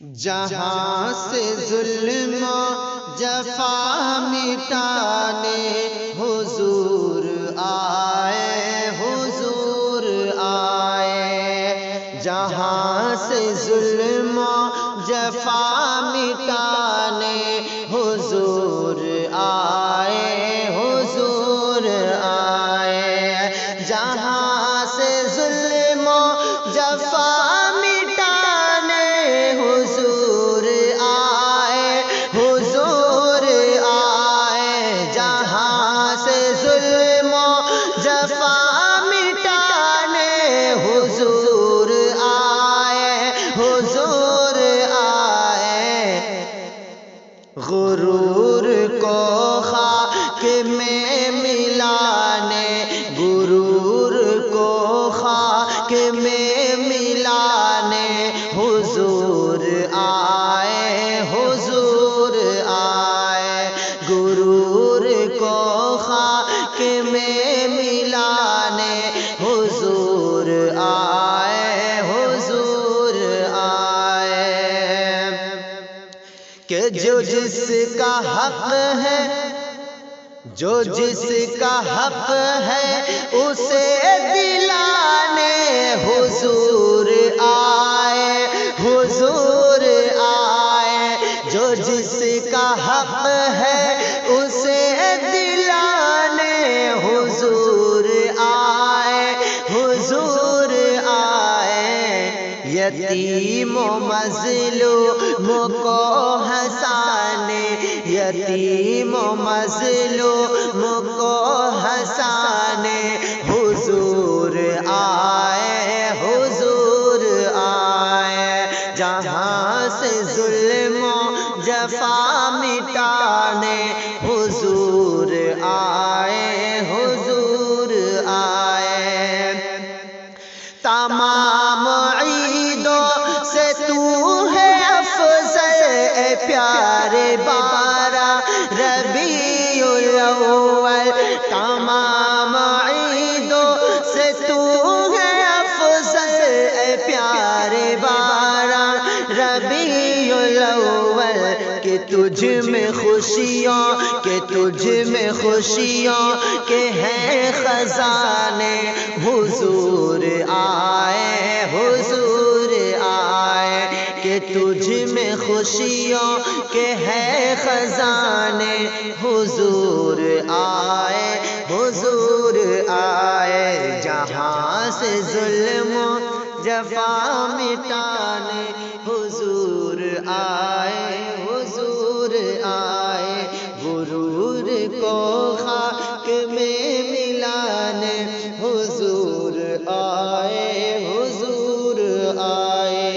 جہاں سے ظلم و جفا مٹانے حضور آئے، حضور آئے۔ جہاں سے ظلم و جفا مٹانے حضور آئے، حضور آئے۔ جہاں سے ظلم و جفا غرور کو خاک میں ملانے، غرور کو خاک میں ملانے حضور آئے، حضور آئے۔ غرور کو خاک میں ملانے حضور آئے، حضور آئے۔ کہ جو جس کا حق ہے، جو جس کا حق ہے اسے دلانے حضور آئے، حضور آئے۔ جو جس کا حق ہے اسے دلانے حضور آئے، حضور آئے۔ یتیم و مظلوم کو ہنسانے، یتیم و مظلوم کو ہنسانے حضور آئے، حضور آئے۔ جہاں سے ظلم و جفا مٹانے حضور آئے، حضور آئے۔ تمام عیدوں سے تو ہے افضل اے پیارے بارہ ربیع الاول۔ تمام عیدوں سے تو ہے افضل اے پیارے بارہ ربیع الاول۔ کہ تجھ میں خوشیاں، کہ تجھ میں خوشیاں کے ہیں خزانے حضور آئے، حضور آئے۔ کہ تجھ میں خوشیوں کے ہیں خزانے حضور آئے، حضور آئے۔ جہاں سے ظلم و جفا مٹانے حضور آئے، حضور آئے۔ غرور کو خاک میں ملانے حضور آئے۔